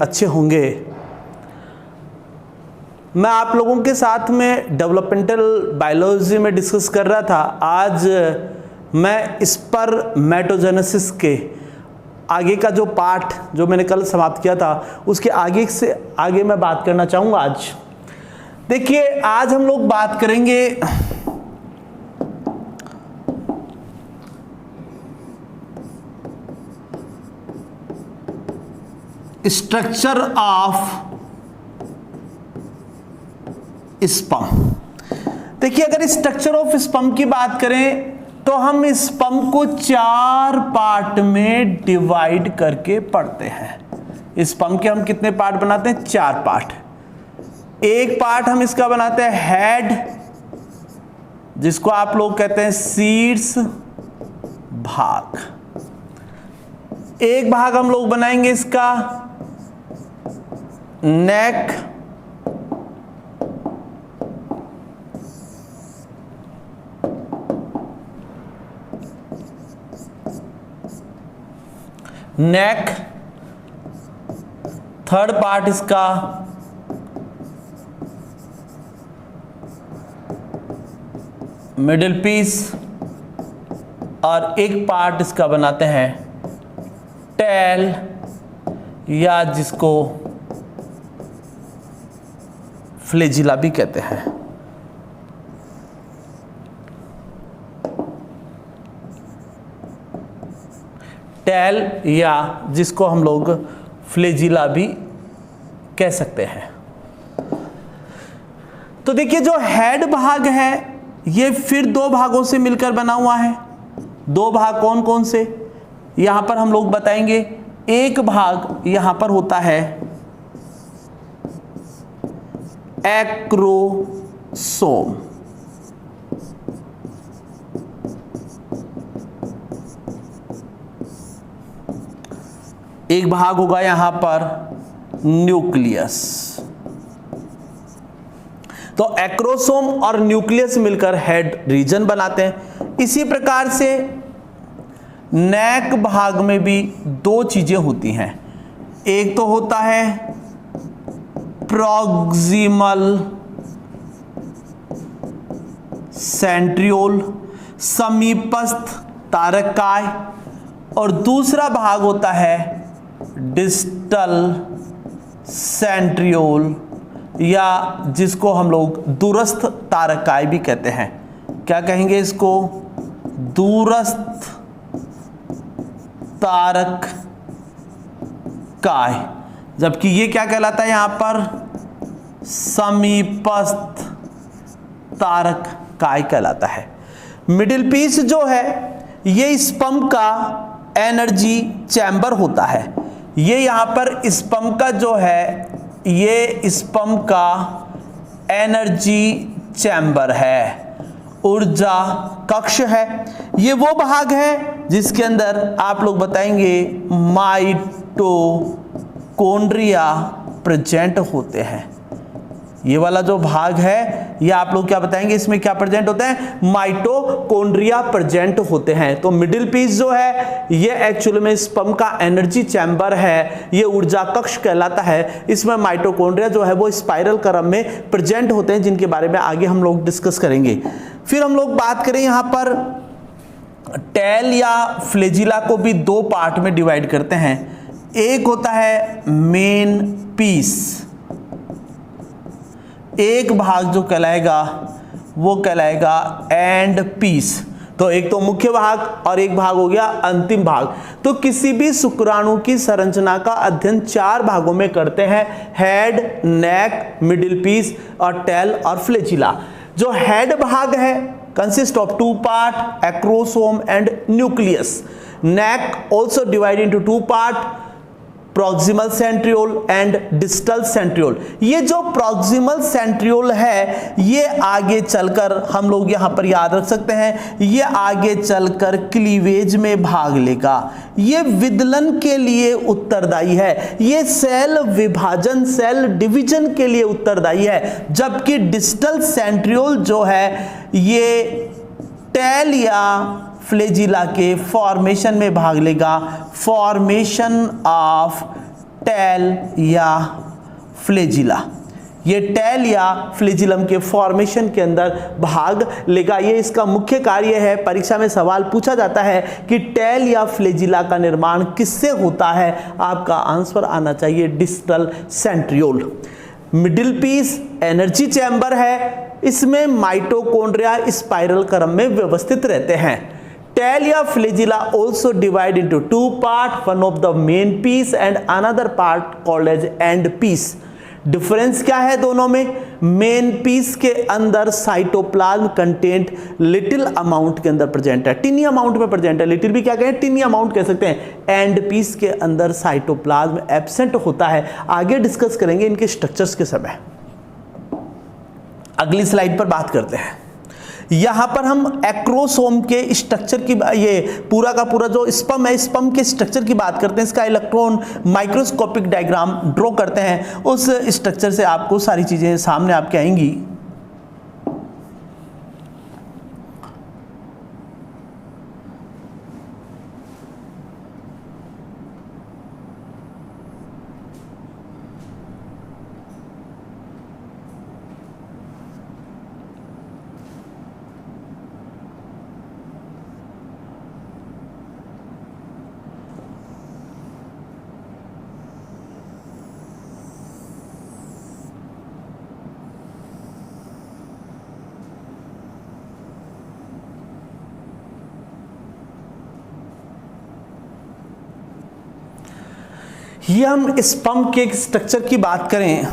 अच्छे होंगे। मैं आप लोगों के साथ में डेवलपमेंटल बायोलॉजी में डिस्कस कर रहा था। आज मैं स्पर्मेटोजेनेसिस के आगे का जो पार्ट जो मैंने कल समाप्त किया था उसके आगे से आगे मैं बात करना चाहूँगा। आज देखिए, आज हम लोग बात करेंगे स्ट्रक्चर ऑफ स्पर्म। देखिए, अगर स्ट्रक्चर ऑफ स्पर्म की बात करें तो हम स्पर्म को 4 पार्ट में डिवाइड करके पढ़ते हैं। स्पर्म के हम कितने पार्ट बनाते हैं? 4 पार्ट। एक पार्ट हम इसका बनाते हैं हेड, जिसको आप लोग कहते हैं शीर्ष भाग। एक भाग हम लोग बनाएंगे इसका नेक, नेक। थर्ड पार्ट इसका मिडिल पीस, और एक पार्ट इसका बनाते हैं टेल, या जिसको फ्लैजिला भी कहते हैं। टेल, या जिसको हम लोग फ्लैजिला भी कह सकते हैं। तो देखिए, जो हेड भाग है ये फिर 2 भागों से मिलकर बना हुआ है। 2 भाग कौन कौन से यहां पर हम लोग बताएंगे। एक भाग यहां पर होता है एक्रोसोम, एक भाग होगा यहां पर न्यूक्लियस। तो एक्रोसोम और न्यूक्लियस मिलकर हेड रीजन बनाते हैं। इसी प्रकार से नेक भाग में भी 2 चीजें होती हैं। एक तो होता है प्रॉक्सिमल सेंट्रियोल, समीपस्थ तारकाय, और दूसरा भाग होता है डिस्टल सेंट्रियोल, या जिसको हम लोग दूरस्थ तारकाय भी कहते हैं। क्या कहेंगे इसको? दूरस्थ तारकाय, जबकि ये क्या कहलाता है यहां पर? समीपस्थ तारकाय कहलाता है। मिडिल पीस जो है ये स्पर्म का एनर्जी चैम्बर होता है। ये यहां पर स्पर्म का जो है ये स्पर्म का एनर्जी चैम्बर है, ऊर्जा कक्ष है। ये वो भाग है जिसके अंदर आप लोग बताएंगे माइटोकॉन्ड्रिया प्रेजेंट होते हैं। ये वाला जो भाग है ये आप लोग क्या बताएंगे, इसमें क्या प्रेजेंट होते हैं? माइटोकॉन्ड्रिया प्रेजेंट होते हैं। तो मिडिल पीस जो है ये एक्चुअली में स्पर्म का एनर्जी चैम्बर है, ये ऊर्जा कक्ष कहलाता है। इसमें माइटोकॉन्ड्रिया जो है वो स्पाइरल क्रम में प्रेजेंट होते हैं, जिनके बारे में आगे हम लोग डिस्कस करेंगे। फिर हम लोग बात करें यहां पर टेल या फ्लैजिला को भी 2 पार्ट में डिवाइड करते हैं। एक होता है मेन पीस, एक भाग जो कहलाएगा वो कहलाएगा एंड पीस। तो एक तो मुख्य भाग और एक भाग हो गया अंतिम भाग। तो किसी भी शुक्राणु की संरचना का अध्ययन 4 भागों में करते हैं, हेड, नेक, मिडिल पीस और टेल और फ्लैजिला। जो हेड भाग है consist of 2 part, acrosome and nucleus. Neck also divide into 2 part, proximal centriole and distal centriole. ये जो प्रॉक्सिमल सेंट्रियोल है ये आगे चलकर हम लोग यहां पर याद रख सकते हैं, ये आगे चलकर क्लीवेज में भाग लेगा। ये विदलन के लिए उत्तरदायी है, ये सेल विभाजन, सेल डिवीजन के लिए उत्तरदायी है। जबकि डिस्टल सेंट्रियोल जो है ये टेल या फ्लैजिला के फॉर्मेशन में भाग लेगा, फॉर्मेशन ऑफ टेल या फ्लैजिला। ये टेल या फ्लैजिलम के फॉर्मेशन के अंदर भाग लेगा। ये इसका मुख्य कार्य है। परीक्षा में सवाल पूछा जाता है कि टेल या फ्लैजिला का निर्माण किससे होता है, आपका आंसर आना चाहिए distal centriole. Middle piece energy chamber है, इसमें माइटोकॉन्ड्रिया स्पाइरल क्रम में व्यवस्थित रहते हैं। टेल या flagella also divide into two parts, one of the main piece and another part called as end piece। Difference क्या है दोनों में? मेन पीस के अंदर साइटोप्लाज्म कंटेंट लिटिल अमाउंट के अंदर प्रेजेंट है, टिनी अमाउंट में प्रेजेंट है। लिटिल भी क्या कहें, टिनी अमाउंट कह सकते हैं। एंड पीस के अंदर साइटोप्लाज्म एब्सेंट होता है। आगे डिस्कस करेंगे इनके स्ट्रक्चर्स के समय। अगली स्लाइड पर बात करते हैं। यहां पर हम एक्रोसोम के स्ट्रक्चर की, ये पूरा का पूरा जो स्पर्म है, स्पर्म के स्ट्रक्चर की बात करते हैं। इसका इलेक्ट्रॉन माइक्रोस्कोपिक डायग्राम ड्रॉ करते हैं। उस स्ट्रक्चर से आपको सारी चीजें सामने आपके आएंगी। ये हम स्पर्म के स्ट्रक्चर की बात करें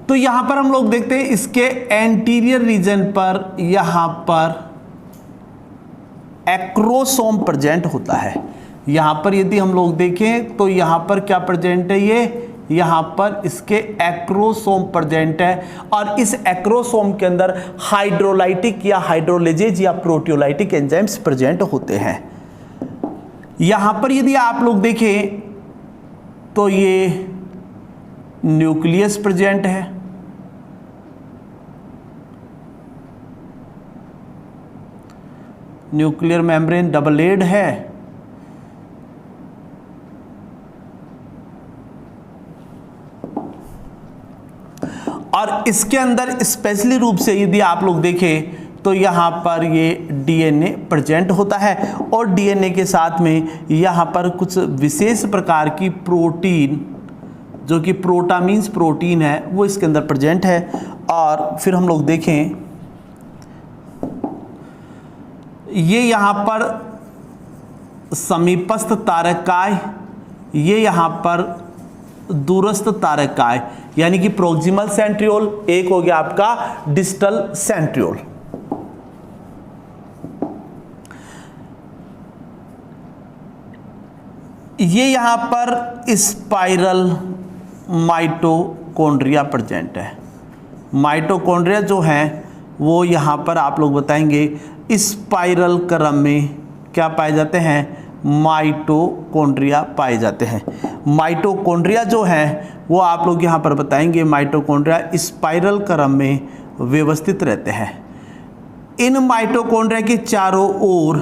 तो यहां पर हम लोग देखते हैं इसके एंटीरियर रीजन पर यहां पर एक्रोसोम प्रेजेंट होता है। यहां पर यदि हम लोग देखें तो यहां पर क्या प्रेजेंट है, ये यहां पर इसके एक्रोसोम प्रेजेंट है। और इस एक्रोसोम के अंदर हाइड्रोलाइटिक या हाइड्रोलेजेज या प्रोटियोलाइटिक एंजाइम्स प्रेजेंट होते हैं। यहां पर यदि आप लोग देखें तो ये न्यूक्लियस प्रेजेंट है। न्यूक्लियर मेम्ब्रेन डबल लेड है। और इसके अंदर स्पेशली रूप से यदि आप लोग देखें तो यहाँ पर ये डीएनए प्रेजेंट होता है। और डीएनए के साथ में यहाँ पर कुछ विशेष प्रकार की प्रोटीन, जो कि प्रोटामीन्स प्रोटीन है, वो इसके अंदर प्रेजेंट है। और फिर हम लोग देखें ये यहाँ पर समीपस्थ तारकाय, ये यहाँ पर दूरस्थ तारकाय, यानी कि प्रोक्सिमल सेंट्रियोल। एक हो गया आपका डिस्टल सेंट्रियोल। ये यहां पर स्पाइरल माइटोकॉन्ड्रिया प्रेजेंट है। माइटोकॉन्ड्रिया जो है वो यहां पर आप लोग बताएंगे स्पाइरल क्रम में क्या पाए जाते हैं, माइटोकॉन्ड्रिया पाए जाते हैं। माइटोकॉन्ड्रिया जो है वो आप लोग यहाँ पर बताएंगे माइटोकॉन्ड्रिया स्पाइरल क्रम में व्यवस्थित रहते हैं। इन माइटोकॉन्ड्रिया के चारों ओर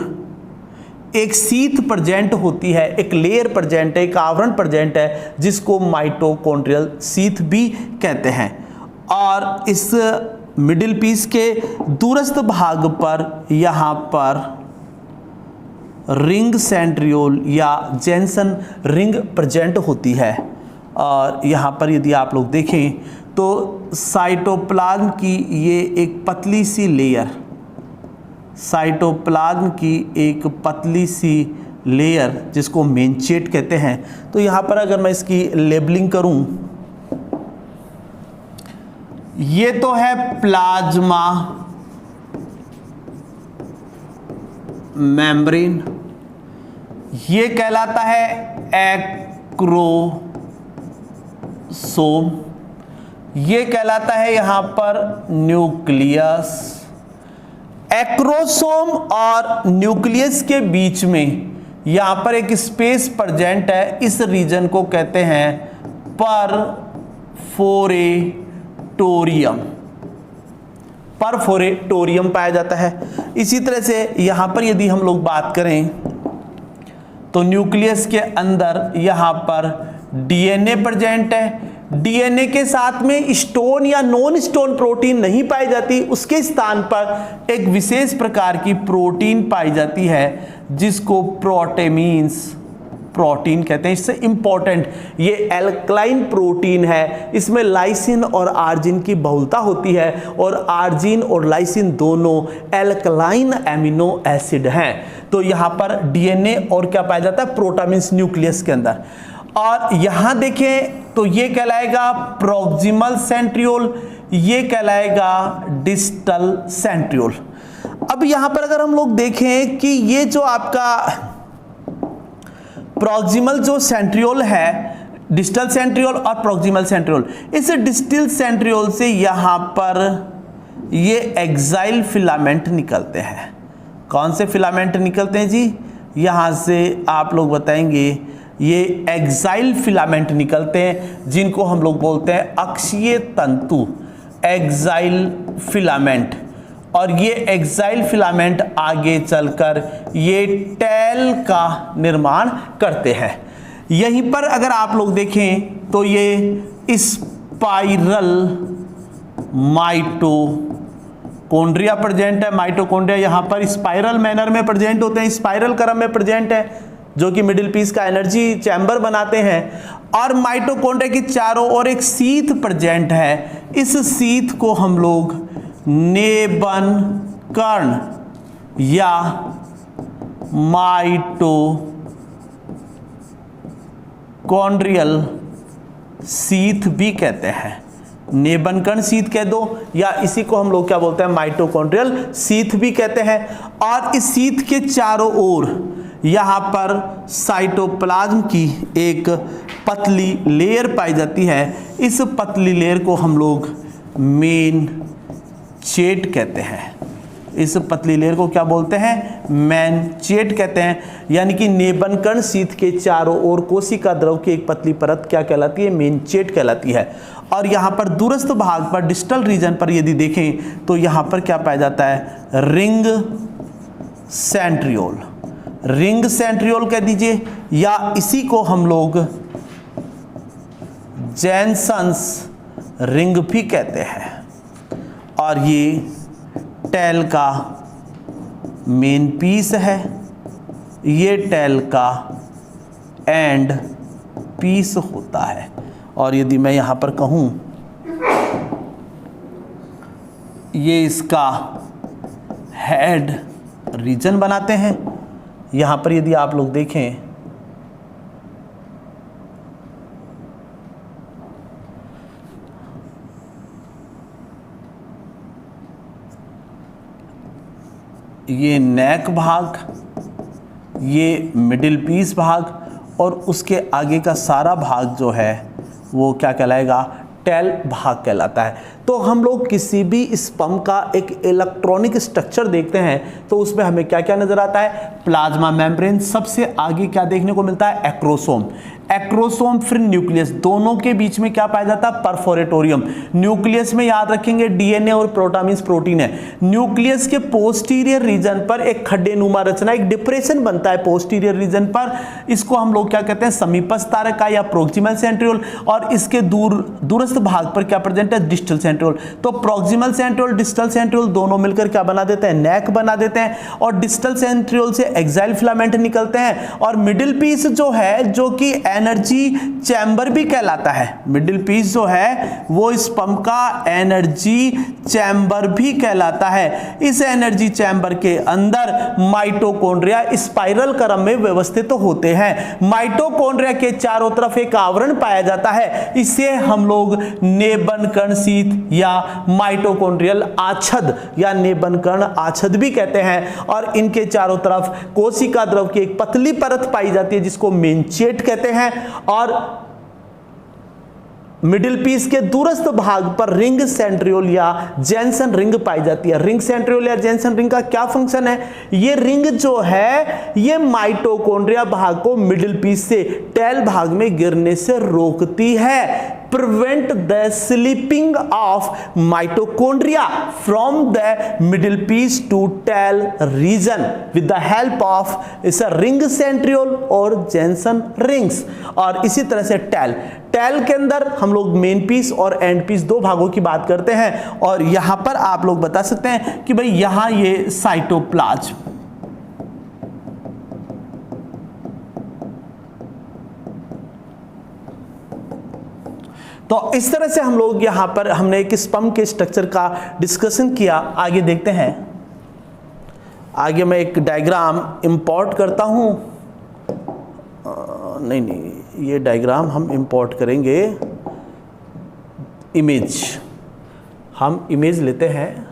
एक शीथ प्रेजेंट होती है, एक लेयर प्रेजेंट है, एक आवरण प्रेजेंट है, जिसको माइटोकॉन्ड्रियल शीथ भी कहते हैं। और इस मिडिल पीस के दूरस्थ भाग पर यहाँ पर रिंग सेंट्रियोल या जेंसन रिंग प्रेजेंट होती है। और यहाँ पर यदि आप लोग देखें तो साइटोप्लाज्म की ये एक पतली सी लेयर, साइटोप्लाज्म की एक पतली सी लेयर जिसको मेनचेट कहते हैं। तो यहाँ पर अगर मैं इसकी लेबलिंग करूँ, ये तो है प्लाज्मा मेम्ब्रेन, ये कहलाता है एक्रोसोम, ये कहलाता है यहां पर न्यूक्लियस। एक्रोसोम और न्यूक्लियस के बीच में यहां पर एक स्पेस प्रेजेंट है। इस रीजन को कहते हैं परफोरेटेड परफोरेटोरियम पाया जाता है। इसी तरह से यहां पर यदि हम लोग बात करें तो न्यूक्लियस के अंदर यहां पर डीएनए प्रेजेंट है। डीएनए के साथ में स्टोन या नॉन स्टोन प्रोटीन नहीं पाई जाती, उसके स्थान पर एक विशेष प्रकार की प्रोटीन पाई जाती है जिसको प्रोटीन कहते हैं। इससे इंपॉर्टेंट ये एल्कलाइन प्रोटीन है, इसमें लाइसिन और आर्जिन की बहुलता होती है और आर्जिन और लाइसिन दोनों एल्कलाइन एमिनो एसिड हैं। तो यहां पर डीएनए और क्या पाया जाता है, प्रोटामिन्स न्यूक्लियस के अंदर। और यहां देखें तो ये कहलाएगा प्रॉक्सिमल सेंट्रियोल, ये कहलाएगा डिस्टल सेंट्रियोल। अब यहां पर अगर हम लोग देखें कि ये जो आपका प्रॉक्सिमल जो सेंट्रियोल है, डिस्टल सेंट्रियोल और प्रॉक्सिमल सेंट्रियोल, इस डिस्टल सेंट्रियोल से यहां पर ये एक्साइल फिलामेंट निकलते हैं। कौन से फिलामेंट निकलते हैं जी? यहां से आप लोग बताएंगे ये एक्साइल फिलामेंट निकलते हैं जिनको हम लोग बोलते हैं अक्षीय तंतु, एक्साइल फिलामेंट। और ये एक्साइल फिलामेंट आगे चलकर ये टेल का निर्माण करते हैं। यहीं पर अगर आप लोग देखें तो ये स्पाइरल माइटोकॉन्ड्रिया प्रेजेंट है। माइटोकॉन्ड्रिया यहां पर स्पाइरल मैनर में प्रेजेंट होते हैं, स्पाइरल क्रम में प्रेजेंट है, जो कि मिडिल पीस का एनर्जी चैम्बर बनाते हैं। और माइटोकॉन्ड्रिया के चारों ओर एक शीथ प्रेजेंट है, इस शीथ को हम लोग नेबन कर्ण या माइटोकॉन्ड्रियल शीथ भी कहते हैं। नेबन कर्ण शीथ कह दो या इसी को हम लोग क्या बोलते हैं, माइटोकॉन्ड्रियल शीथ भी कहते हैं। और इस शीथ के चारों ओर यहां पर साइटोप्लाज्म की एक पतली लेयर पाई जाती है। इस पतली लेयर को हम लोग मेन चेट कहते हैं। इस पतली लेयर को क्या बोलते हैं, मेन चेट कहते हैं। यानी कि नेबन कर्ण शीथ के चारों ओर कोशिका द्रव की एक पतली परत क्या कहलाती है, मेन चेट कहलाती है। और यहाँ पर दूरस्थ भाग पर डिस्टल रीजन पर यदि देखें तो यहाँ पर क्या पाया जाता है, रिंग सेंट्रियोल, रिंग सेंट्रियोल कह दीजिए, या इसी को हम लोग जेनसन्स रिंग भी कहते हैं। और ये टेल का मेन पीस है, ये टेल का एंड पीस होता है। और यदि मैं यहाँ पर कहूँ ये इसका हेड रीजन बनाते हैं। यहाँ पर यदि आप लोग देखें ये नेक भाग, ये मिडिल पीस भाग और उसके आगे का सारा भाग जो है वो क्या कहलाएगा, टेल भाग कहलाता है। तो हम लोग किसी भी स्पर्म का एक इलेक्ट्रॉनिक स्ट्रक्चर देखते हैं तो उसमें हमें क्या क्या नजर आता है, प्लाज्मा मेम्ब्रेन, सबसे आगे क्या देखने को मिलता है, एक्रोसोम, एक्रोसोम फिर न्यूक्लियस, दोनों के बीच में क्या पाया जाता है, परफोरेटोरियम। न्यूक्लियस में याद रखेंगे डीएनए और प्रोटामिन्स प्रोटीन है। न्यूक्लियस के पोस्टीरियर रीजन पर एक खड्डेनुमा रचना, एक डिप्रेशन बनता है पोस्टीरियर रीजन पर, इसको हम लोग क्या कहते हैं, समीपस्थ तारका या प्रोक्सिमल सेंट्रियोल। और इसके दूरस्थ भाग पर क्या प्रेजेंट है, डिस्टल सेंट्रियोल। तो प्रोक्सिमल सेंट्रियोल, डिस्टल सेंट्रियोल दोनों मिलकर क्या बना देते हैं, नेक बना देते हैं। और डिस्टल सेंट्रियोल से एक्साइल फिलामेंट निकलते हैं। और मिडिल पीस जो है, जो कि एनर्जी चैम्बर भी कहलाता है, मिडिल पीस जो है वो स्पर्म का एनर्जी चैम्बर भी कहलाता है। इस एनर्जी चैम्बर के अंदर माइटोकॉन्ड्रिया स्पाइरल क्रम में व्यवस्थित तो होते हैं। माइटोकॉन्ड्रिया के चारों तरफ एक आवरण पाया जाता है, इसे हम लोग नेबन कर्ण शीथ या माइटोकॉन्ड्रियल आच्छद या नेबन कर्ण आच्छद भी कहते हैं। और इनके चारों तरफ कोशिका द्रव की एक पतली परत पाई जाती है जिसको मेनचेट कहते हैं। और मिडिल पीस के दूरस्थ भाग पर रिंग सेंट्रियोल या जेनसन रिंग पाई जाती है। रिंग सेंट्रियोल या जेनसन रिंग का क्या फंक्शन है, ये रिंग जो है ये माइटोकॉन्ड्रिया भाग को मिडिल पीस से टेल भाग में गिरने से रोकती है। prevent the sleeping of mitochondria from the middle piece to tail region with the help of इस ring centriole और Jensen rings। और इसी तरह से टेल के अंदर हम लोग मेन पीस और एंड पीस दो भागों की बात करते हैं। और यहां पर आप लोग बता सकते हैं कि भाई यहां ये साइटोप्लाज्म, तो इस तरह से हम लोग यहां पर हमने एक स्पर्म के स्ट्रक्चर का डिस्कशन किया। आगे देखते हैं, आगे मैं एक डायग्राम इंपोर्ट करता हूं। नहीं, ये डायग्राम हम इंपोर्ट करेंगे, इमेज, हम इमेज लेते हैं।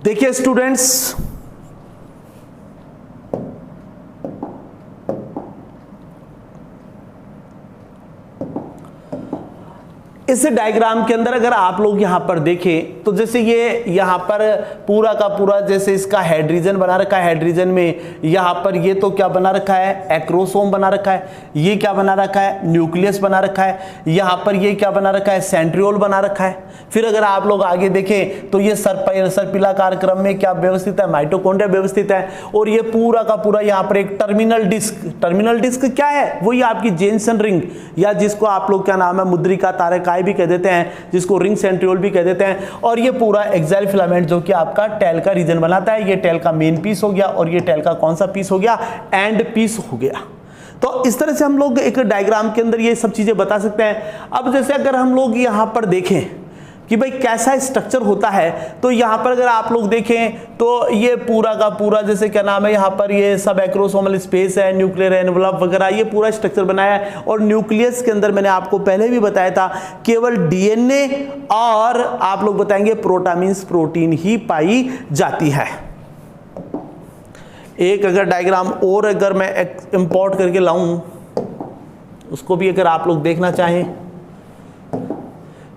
देखिए स्टूडेंट्स, इस डायग्राम के अंदर अगर आप लोग यहां पर देखें तो जैसे ये यहां पर पूरा का पूरा जैसे इसका हेड रीजन बना रखा है, हेड रीजन में यहां पर ये तो क्या बना रखा है, एक्रोसोम बना रखा है, ये क्या बना रखा है, न्यूक्लियस बना रखा है, यहां पर ये क्या बना रखा है, सेंट्रियोल बना रखा है। फिर अगर आप लोग आगे देखें तो ये सर्पिलाकार क्रम में क्या व्यवस्थित है, माइटोकॉन्ड्रिया व्यवस्थित है। और ये पूरा का पूरा यहां पर एक टर्मिनल डिस्क क्या है, वो ये आपकी जेनसन रिंग, या जिसको आप लोग क्या नाम है, मुद्रिका तारक भी कह देते हैं, जिसको रिंग सेंट्रियोल भी कह देते हैं। और ये पूरा एक्साइल फिलामेंट जो कि आपका टेल का रीजन बनाता है, ये टेल का मेन पीस हो गया और ये टेल का कौन सा पीस हो गया, एंड पीस हो गया। तो इस तरह से हम लोग एक डायग्राम के अंदर ये सब चीजें बता सकते हैं। अब जैसे अगर हम लोग यहां पर देखें कि भाई कैसा स्ट्रक्चर होता है, तो यहाँ पर अगर आप लोग देखें तो ये पूरा का पूरा जैसे क्या नाम है, यहाँ पर ये सब एक्रोसोमल स्पेस है, न्यूक्लियर एनवलप वगैरह, ये पूरा स्ट्रक्चर बनाया है। और न्यूक्लियस के अंदर मैंने आपको पहले भी बताया था केवल डीएनए और आप लोग बताएंगे प्रोटामीन्स प्रोटीन ही पाई जाती है। एक अगर डायग्राम और अगर मैं इंपोर्ट करके लाऊं, उसको भी अगर आप लोग देखना चाहें,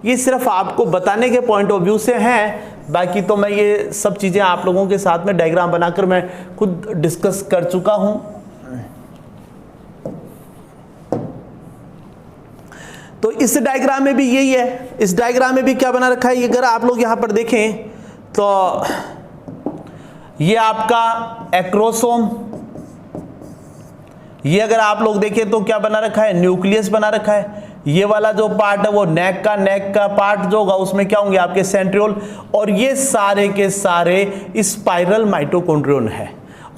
ये सिर्फ आपको बताने के पॉइंट ऑफ व्यू से है, बाकी तो मैं ये सब चीजें आप लोगों के साथ में डायग्राम बनाकर मैं खुद डिस्कस कर चुका हूं। तो इस डायग्राम में भी यही है, इस डायग्राम में भी क्या बना रखा है, अगर आप लोग यहां पर देखें तो ये आपका एक्रोसोम, ये अगर आप लोग देखें तो क्या बना रखा है, न्यूक्लियस बना रखा है। ये वाला जो पार्ट है वो नेक का पार्ट जो होगा उसमें क्या होंगे आपके सेंट्रियोल, और ये सारे के सारे स्पाइरल माइटोकॉन्ड्रियन है।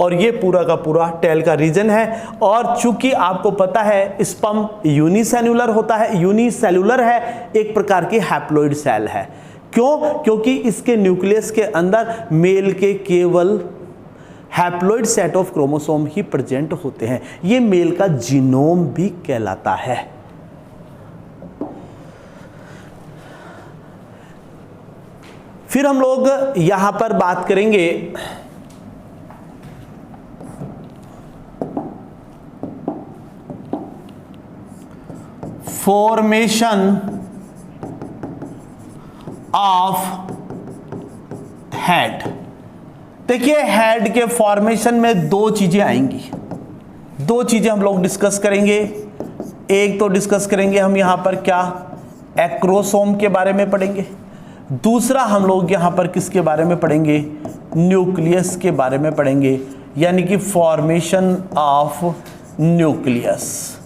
और ये पूरा का पूरा टेल का रीजन है। और चूंकि आपको पता है स्पर्म यूनिसेल्युलर होता है, यूनिसेल्युलर है, एक प्रकार की हैप्लॉइड सेल है। क्यों? क्योंकि इसके न्यूक्लियस के अंदर मेल के केवल haploid set of chromosome he present होते हैं। ये मेल का जीनोम भी कहलाता है। फिर हम लोग यहां पर बात करेंगे फॉर्मेशन ऑफ हेड। देखिए हेड के फॉर्मेशन में दो चीजें आएंगी, दो चीजें हम लोग डिस्कस करेंगे। एक तो डिस्कस करेंगे हम यहां पर क्या, एक्रोसोम के बारे में पढ़ेंगे। दूसरा हम लोग यहां पर किसके बारे में पढ़ेंगे, न्यूक्लियस के बारे में पढ़ेंगे, यानी कि फॉर्मेशन ऑफ न्यूक्लियस।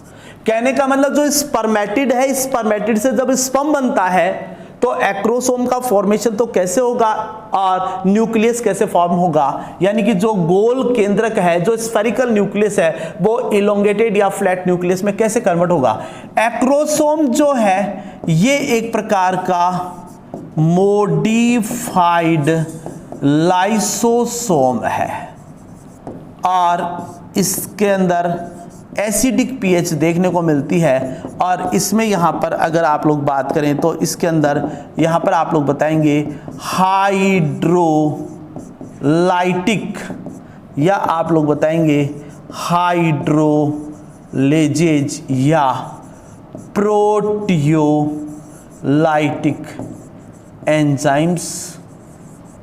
कहने का मतलब जो स्पर्मेटिड है, स्पर्मेटिड से जब स्पर्म बनता है तो एक्रोसोम का फॉर्मेशन तो कैसे होगा और न्यूक्लियस कैसे फॉर्म होगा, यानी कि जो गोल केंद्रक है, जो स्फेरिकल न्यूक्लियस है, वो इलोंगेटेड या फ्लैट न्यूक्लियस में कैसे कन्वर्ट होगा। एक्रोसोम जो है ये एक प्रकार का मॉडिफाइड लाइसोसोम है और इसके अंदर एसिडिक पीएच देखने को मिलती है। और इसमें यहाँ पर अगर आप लोग बात करें तो इसके अंदर यहाँ पर आप लोग बताएंगे हाइड्रोलाइटिक या आप लोग बताएंगे हाइड्रोलेजेज या प्रोटियोलाइटिक एंजाइम्स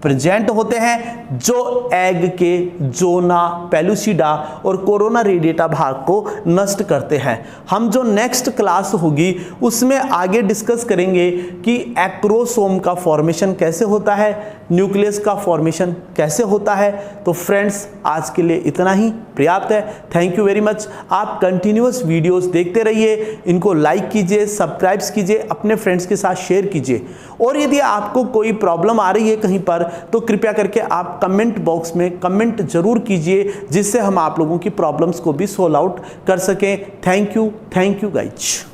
प्रेजेंट होते हैं जो एग के जोना, पेलुसिडा और कोरोना रेडिएटा भाग को नष्ट करते हैं। हम जो नेक्स्ट क्लास होगी उसमें आगे डिस्कस करेंगे कि एक्रोसोम का फॉर्मेशन कैसे होता है, न्यूक्लियस का फॉर्मेशन कैसे होता है। तो फ्रेंड्स आज के लिए इतना ही पर्याप्त है। Thank you very much. आप कंटिन्यूअस वीडियोस देखते रहिए, इनको लाइक कीजिए, सब्सक्राइब कीजिए, अपने फ्रेंड्स के साथ शेयर कीजिए। और यदि आपको कोई प्रॉब्लम आ रही है कहीं पर तो कृपया करके आप कमेंट बॉक्स में कमेंट जरूर कीजिए, जिससे हम आप लोगों की प्रॉब्लम्स को भी सोल्व आउट कर सकें। Thank you guys.